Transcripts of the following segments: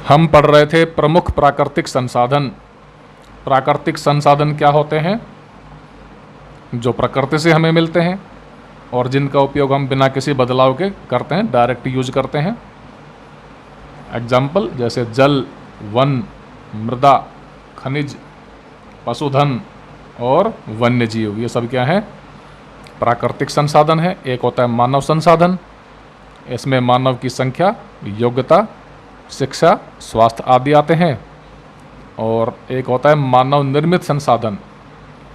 हम पढ़ रहे थे प्रमुख प्राकृतिक संसाधन। प्राकृतिक संसाधन क्या होते हैं? जो प्रकृति से हमें मिलते हैं और जिनका उपयोग हम बिना किसी बदलाव के करते हैं, डायरेक्ट यूज करते हैं। एग्जाम्पल जैसे जल, वन, मृदा, खनिज, पशुधन और वन्य जीव, ये सब क्या है? प्राकृतिक संसाधन है। एक होता है मानव संसाधन, इसमें मानव की संख्या, योग्यता, शिक्षा, स्वास्थ्य आदि आते हैं। और एक होता है मानव निर्मित संसाधन,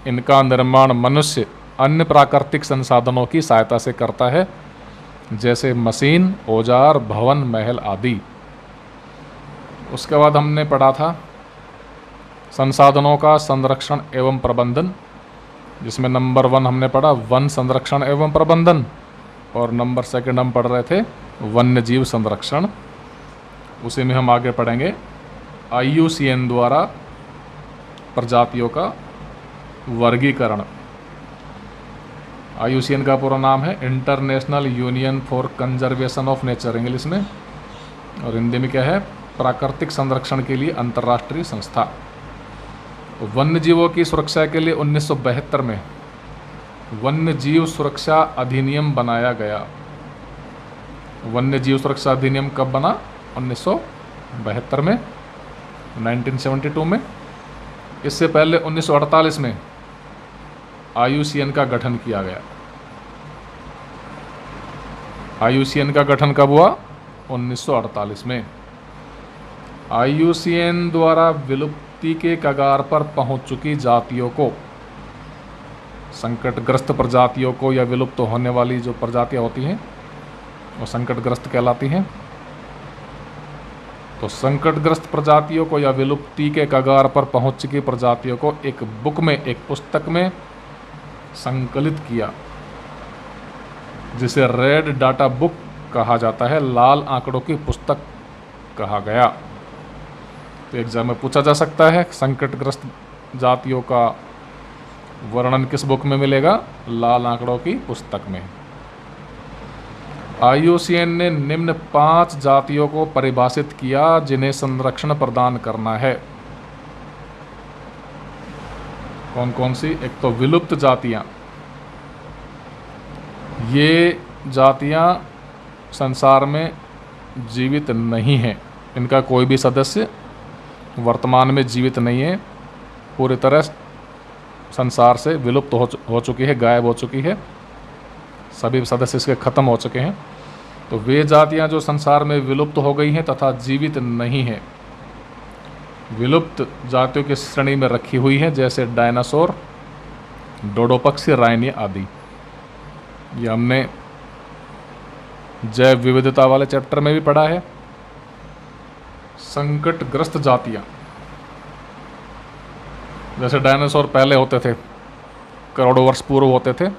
इनका निर्माण मनुष्य अन्य प्राकृतिक संसाधनों की सहायता से करता है, जैसे मशीन, औजार, भवन, महल आदि। उसके बाद हमने पढ़ा था संसाधनों का संरक्षण एवं प्रबंधन, जिसमें नंबर 1 हमने पढ़ा वन संरक्षण एवं प्रबंधन, और नंबर 2 हम पढ़ रहे थे वन्य जीव संरक्षण। उसी में हम आगे पढ़ेंगे IUCN द्वारा प्रजातियों का वर्गीकरण। IUCN का पूरा नाम है international union for conservation of nature English में, और हिंदी में क्या है? प्राकृतिक संरक्षण के लिए अंतर्राष्ट्रीय संस्था। वन्य जीवों की सुरक्षा के लिए 1972 में वन्य जीव सुरक्षा अधिनियम बनाया गया। वन्य जीव सुरक्षा अधिनियम कब बना? 1972 में, 1972 में। इससे पहले 1948 में IUCN का गठन किया गया। IUCN का गठन कब हुआ? 1948 में। IUCN द्वारा विलुप्ति के कगार पर पहुंच चुकी जातियों को, संकटग्रस्त प्रजातियों को, या विलुप्त होने वाली जो प्रजातियां होती हैं वो संकटग्रस्त कहलाती हैं। तो संकटग्रस्त प्रजातियों को या विलुप्ति के कगार पर पहुंच चुकी प्रजातियों को एक बुक में, एक पुस्तक में संकलित किया, जिसे रेड डाटा बुक कहा जाता है, लाल आंकड़ों की पुस्तक कहा गया। तो एग्जाम में पूछा जा सकता है संकटग्रस्त जातियों का वर्णन किस बुक में मिलेगा? लाल आंकड़ों की पुस्तक में। IUCN ने निम्न 5 जातियों को परिभाषित किया जिन्हें संरक्षण प्रदान करना है। कौन कौन सी? एक तो विलुप्त जातियां। ये जातियां संसार में जीवित नहीं हैं, इनका कोई भी सदस्य वर्तमान में जीवित नहीं है, पूरी तरह संसार से विलुप्त हो चुकी है, गायब हो चुकी है, सभी सदस्य इसके खत्म हो चुके हैं। तो वे जातियां जो संसार में विलुप्त हो गई हैं तथा जीवित नहीं हैं, विलुप्त जातियों की श्रेणी में रखी हुई हैं, जैसे डायनासोर, डोडो पक्षी, राइनी आदि। ये हमने जैव विविधता वाले चैप्टर में भी पढ़ा है। संकटग्रस्त जातियां, जैसे डायनासोर पहले होते थे, करोड़ों वर्ष पूर्व होते थे।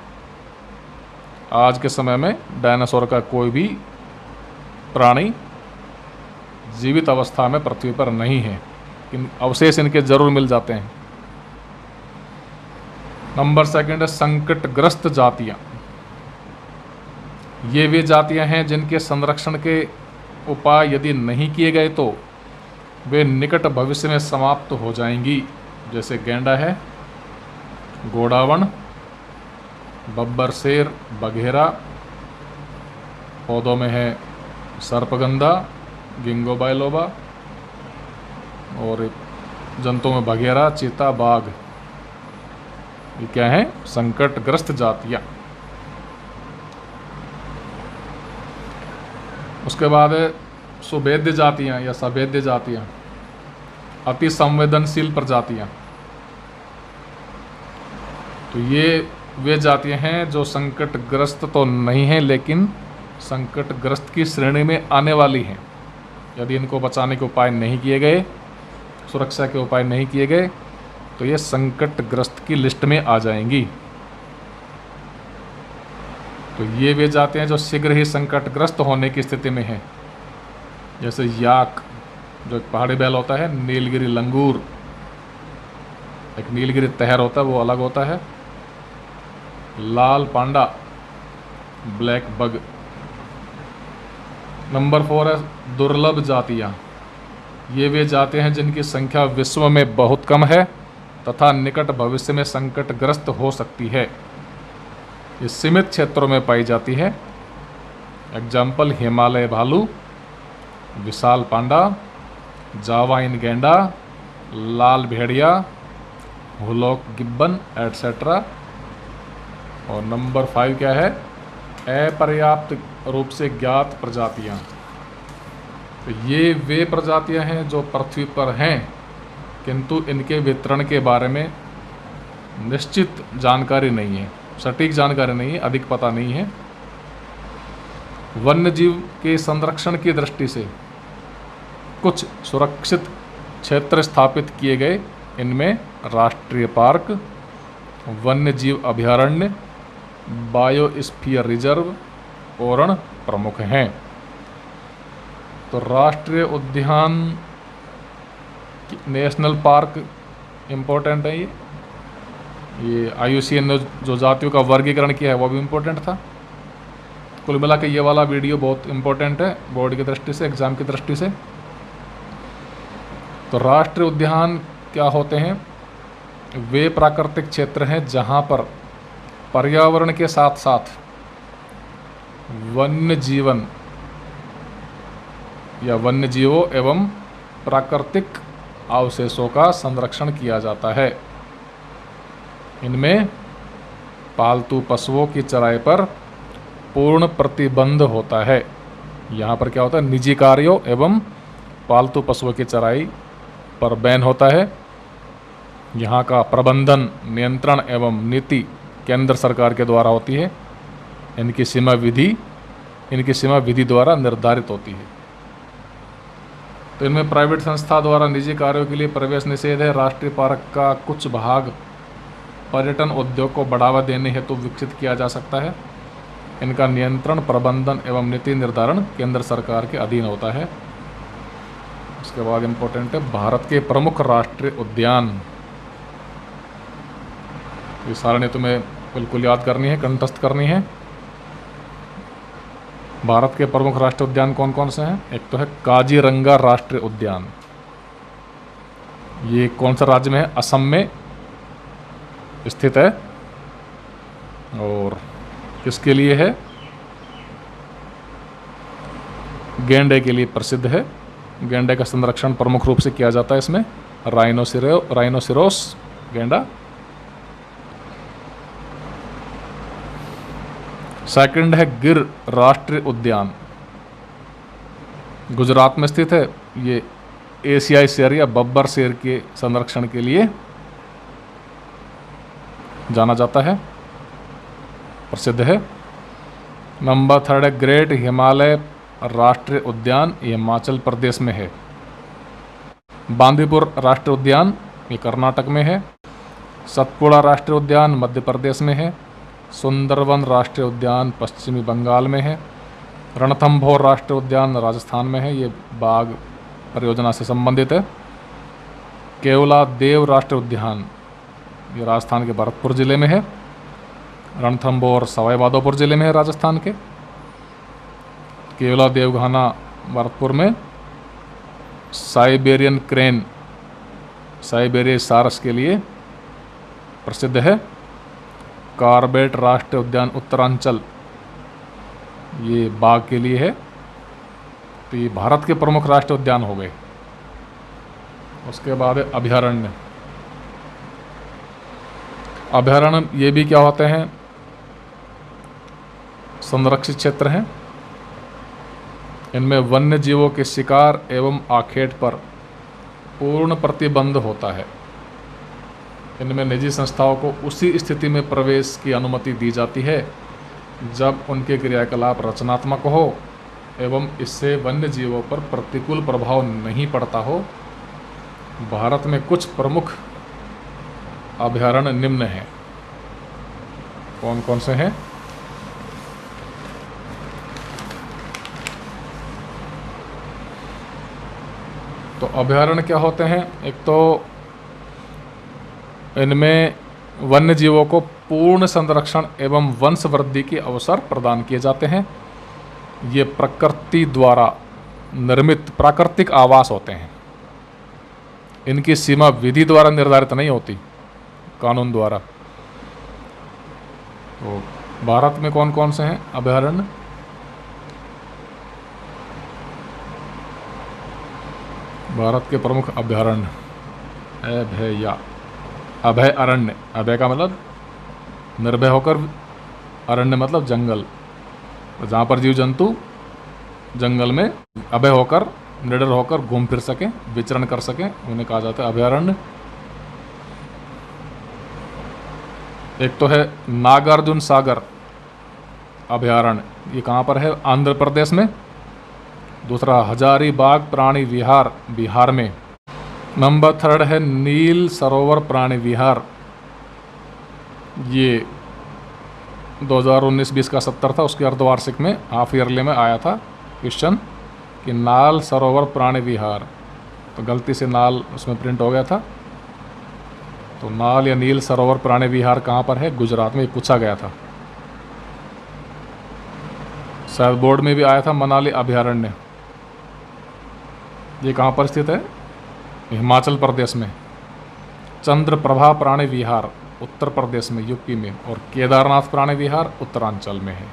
आज के समय में डायनासोर का कोई भी प्राणी जीवित अवस्था में पृथ्वी पर नहीं है, अवशेष इनके जरूर मिल जाते हैं। नंबर 2 है संकटग्रस्त जातियां। ये वे जातियां हैं जिनके संरक्षण के उपाय यदि नहीं किए गए तो वे निकट भविष्य में समाप्त हो जाएंगी, जैसे गैंडा है, गोडावण, बब्बर शेर, बघेरा, पौधों में है सर्पगंधा, गिंगो बाइलोबा, और जंतुओं में बघेरा, चीता, बाघ। ये क्या है? संकटग्रस्त जातियां। उसके बाद सुभेद्य जातियां या सभेद्य जातियां, अति संवेदनशील प्रजातियां। तो ये वे जातियां हैं जो संकटग्रस्त तो नहीं हैं, लेकिन संकटग्रस्त की श्रेणी में आने वाली हैं। यदि इनको बचाने के उपाय नहीं किए गए, सुरक्षा के उपाय नहीं किए गए, तो ये संकटग्रस्त की लिस्ट में आ जाएंगी। तो ये वे जातियां जो शीघ्र ही संकटग्रस्त होने की स्थिति में हैं, जैसे याक, जो एक पहाड़ी बैल होता है, नीलगिरी लंगूर, एक नीलगिरी तहर होता है, वो अलग होता है, लाल पांडा, ब्लैक बग। नंबर 4 है दुर्लभ जातियां। ये वे जातियाँ हैं जिनकी संख्या विश्व में बहुत कम है तथा निकट भविष्य में संकटग्रस्त हो सकती है। ये सीमित क्षेत्रों में पाई जाती है। एग्जाम्पल हिमालय भालू, विशाल पांडा, जावाइन गैंडा, लाल भेड़िया, हुलॉक गिब्बन एटसेट्रा। और नंबर 5 क्या है? अपर्याप्त रूप से ज्ञात प्रजातियां। तो ये वे प्रजातियां हैं जो पृथ्वी पर हैं किंतु इनके वितरण के बारे में निश्चित जानकारी नहीं है, सटीक जानकारी नहीं है, अधिक पता नहीं है। वन्य जीव के संरक्षण की दृष्टि से कुछ सुरक्षित क्षेत्र स्थापित किए गए। इनमें राष्ट्रीय पार्क, वन्य जीव अभयारण्य, बायोस्फीयर रिजर्व, ओरण प्रमुख हैं। तो राष्ट्रीय उद्यान, नेशनल पार्क इम्पोर्टेंट है। ये IUCN ने जो जातियों का वर्गीकरण किया है वो भी इम्पोर्टेंट था। कुल मिला के ये वाला वीडियो बहुत इम्पोर्टेंट है बोर्ड की दृष्टि से, एग्जाम की दृष्टि से। तो राष्ट्रीय उद्यान क्या होते हैं? वे प्राकृतिक क्षेत्र हैं जहाँ पर पर्यावरण के साथ साथ वन्य जीवन या वन्य जीवों एवं प्राकृतिक अवशेषों का संरक्षण किया जाता है। इनमें पालतू पशुओं की चराई पर पूर्ण प्रतिबंध होता है। यहाँ पर क्या होता है? निजी कार्यों एवं पालतू पशुओं की चराई पर बैन होता है। यहाँ का प्रबंधन, नियंत्रण एवं नीति केंद्र सरकार के द्वारा होती है। इनकी सीमा विधि द्वारा निर्धारित होती है। तो इनमें प्राइवेट संस्था द्वारा निजी कार्यों के लिए प्रवेश निषेध है। राष्ट्रीय पार्क का कुछ भाग पर्यटन उद्योग को बढ़ावा देने हेतु विकसित किया जा सकता है। इनका नियंत्रण, प्रबंधन एवं नीति निर्धारण केंद्र सरकार के अधीन होता है। उसके बाद इम्पोर्टेंट है भारत के प्रमुख राष्ट्रीय उद्यान। ये सारणी तुम्हें बिल्कुल याद करनी है, कंठस्थ करनी है। भारत के प्रमुख राष्ट्रीय उद्यान कौन कौन से हैं? एक तो है काजीरंगा राष्ट्रीय उद्यान। ये कौन सा राज्य में है? असम में स्थित है। और किसके लिए है? गैंडे के लिए प्रसिद्ध है। गैंडे का संरक्षण प्रमुख रूप से किया जाता है इसमें। राइनोसिरोस गैंडा। सेकंड है गिर राष्ट्रीय उद्यान, गुजरात में स्थित है। ये एशियाई शेर या बब्बर शेर के संरक्षण के लिए जाना जाता है, प्रसिद्ध है। नंबर 3 है ग्रेट हिमालय राष्ट्रीय उद्यान, ये हिमाचल प्रदेश में है। बांदीपुर राष्ट्रीय उद्यान, ये कर्नाटक में है। सतपुड़ा राष्ट्रीय उद्यान मध्य प्रदेश में है। सुंदरवन राष्ट्रीय उद्यान पश्चिमी बंगाल में है। रणथंभौर राष्ट्रीय उद्यान राजस्थान में है, ये बाघ परियोजना से संबंधित है। केवला देव राष्ट्रीय उद्यान, ये राजस्थान के भरतपुर जिले में है। रणथंभौर सवाई माधोपुर जिले में है राजस्थान के। केवला देवघाना भरतपुर में। साइबेरियन क्रेन, साइबेरिया सारस के लिए प्रसिद्ध है। कार्बेट राष्ट्रीय उद्यान उत्तरांचल, ये बाघ के लिए है। तो ये भारत के प्रमुख राष्ट्रीय उद्यान हो गए। उसके बाद अभयारण्य। अभयारण्य ये भी क्या होते हैं? संरक्षित क्षेत्र हैं। इनमें वन्य जीवों के शिकार एवं आखेट पर पूर्ण प्रतिबंध होता है। इनमें निजी संस्थाओं को उसी स्थिति में प्रवेश की अनुमति दी जाती है जब उनके क्रियाकलाप रचनात्मक हो एवं इससे वन्य जीवों पर प्रतिकूल प्रभाव नहीं पड़ता हो। भारत में कुछ प्रमुख अभयारण्य निम्न हैं। कौन कौन से हैं? तो अभयारण्य क्या होते हैं? एक तो इनमें वन्य जीवों को पूर्ण संरक्षण एवं वंशवृद्धि के अवसर प्रदान किए जाते हैं। ये प्रकृति द्वारा निर्मित प्राकृतिक आवास होते हैं। इनकी सीमा विधि द्वारा निर्धारित नहीं होती, कानून द्वारा। तो भारत में कौन कौन से हैं अभयारण्य? भारत के प्रमुख अभयारण्य अभय अरण्य, अभय का मतलब निर्भय होकर, अरण्य मतलब जंगल, तो जहाँ पर जीव जंतु जंगल में अभय होकर, निडर होकर घूम फिर सके, विचरण कर सके, उन्हें कहा जाता है अभयारण्य। एक तो है नागार्जुन सागर अभयारण्य, ये कहाँ पर है? आंध्र प्रदेश में। दूसरा हजारीबाग प्राणी विहार, बिहार में। नंबर 3 है नील सरोवर प्राणी विहार, ये 2019-20 का 70 था, उसके अर्धवार्षिक में हाफ ईयरली में आया था क्वेश्चन कि नाल सरोवर प्राणी विहार, तो गलती से नाल उसमें प्रिंट हो गया था। तो नाल या नील सरोवर प्राणी विहार कहाँ पर है? गुजरात में, पूछा गया था, शायद बोर्ड में भी आया था। मनाली अभयारण्य, ये कहाँ पर स्थित है? हिमाचल प्रदेश में। चंद्रप्रभा प्राणी विहार उत्तर प्रदेश में, यूपी में। और केदारनाथ प्राणी विहार उत्तरांचल में है।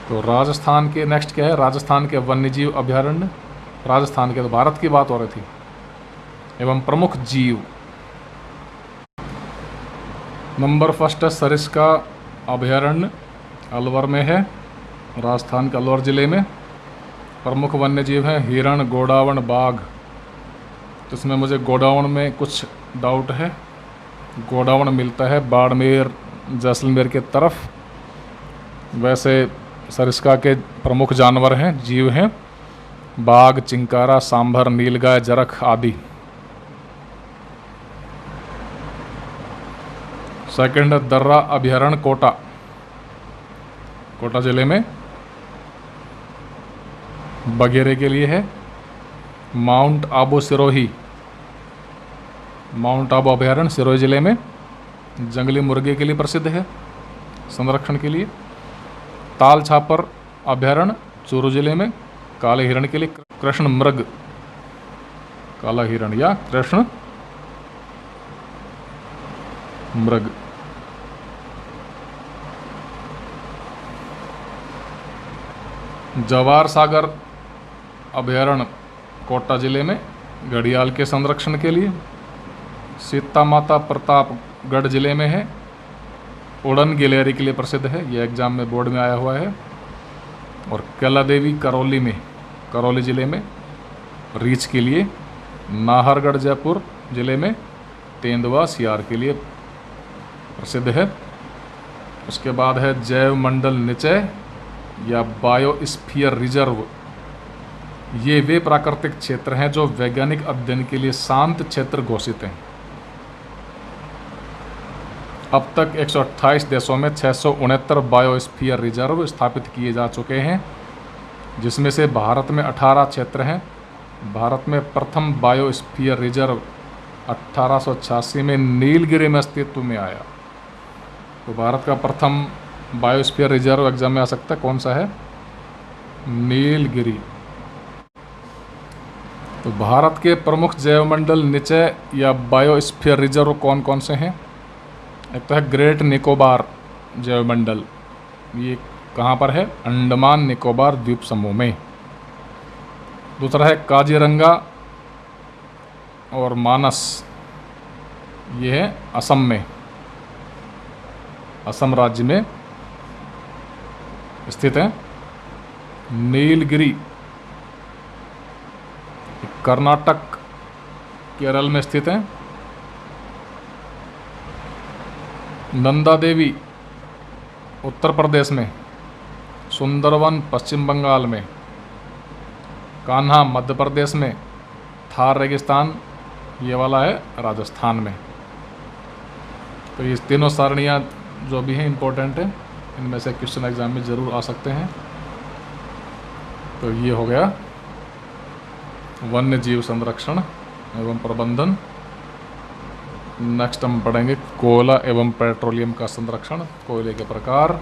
तो राजस्थान के नेक्स्ट क्या है? राजस्थान के वन्यजीव अभयारण्य। राजस्थान के, तो भारत की बात हो रही थी। एवं प्रमुख जीव, नंबर 1 है सरिस्का अभयारण्य, अलवर में है, राजस्थान के अलवर जिले में। प्रमुख वन्यजीव हैं हिरण, गोडावण, बाघ। तो इसमें मुझे गोडावण में कुछ डाउट है। गोडावण मिलता है बाड़मेर, जैसलमेर के तरफ। वैसे सरिस्का के प्रमुख जानवर हैं, जीव हैं, बाघ, चिंकारा, सांभर, नीलगाय, जरख आदि। सेकंड है दर्रा अभयारण्य, कोटा, कोटा जिले में, बघेरे के लिए है। माउंट आबू सिरोही, माउंट आबू अभयारण्य सिरोही जिले में, जंगली मुर्गे के लिए प्रसिद्ध है, संरक्षण के लिए। ताल छापर अभयारण्य चूरू जिले में, काले हिरण के लिए। कृष्ण मृग, काला हिरण या कृष्ण मृग। जवार सागर अभयारण्य कोटा जिले में, घड़ियाल के संरक्षण के लिए। सीता माता प्रतापगढ़ जिले में है, उड़न गिलहरी के लिए प्रसिद्ध है, यह एग्जाम में बोर्ड में आया हुआ है। और कैला देवी करौली में, करौली जिले में, रीछ के लिए। नाहरगढ़ जयपुर जिले में, तेंदुआ सियार के लिए प्रसिद्ध है। उसके बाद है जैव मंडल निचय या बायोस्फीयर रिजर्व। ये वे प्राकृतिक क्षेत्र हैं जो वैज्ञानिक अध्ययन के लिए शांत क्षेत्र घोषित हैं। अब तक 128 देशों में 669 बायोस्फीयर रिजर्व स्थापित किए जा चुके हैं, जिसमें से भारत में 18 क्षेत्र हैं। भारत में प्रथम बायोस्फीयर रिजर्व 1886 में नीलगिरी में अस्तित्व में आया। तो भारत का प्रथम बायोस्फीयर रिजर्व एग्जाम में आ सकता है, कौन सा है? नीलगिरी। तो भारत के प्रमुख जैवमंडल निचय या बायोस्फीयर रिजर्व कौन कौन से हैं? एक तो है ग्रेट निकोबार जैवमंडल, ये कहाँ पर है? अंडमान निकोबार द्वीप समूह में। दूसरा है काजीरंगा और मानस, ये है असम में, असम राज्य में स्थित है। नीलगिरी कर्नाटक केरल में स्थित है। नंदा देवी उत्तर प्रदेश में, सुंदरवन पश्चिम बंगाल में, कान्हा मध्य प्रदेश में, थार रेगिस्तान ये वाला है राजस्थान में। तो ये तीनों सारणियाँ जो भी हैं इम्पोर्टेंट है, इनमें से क्वेश्चन एग्जाम में ज़रूर आ सकते हैं। तो ये हो गया वन्य जीव संरक्षण एवं प्रबंधन। नेक्स्ट हम पढ़ेंगे कोयला एवं पेट्रोलियम का संरक्षण, कोयले के प्रकार।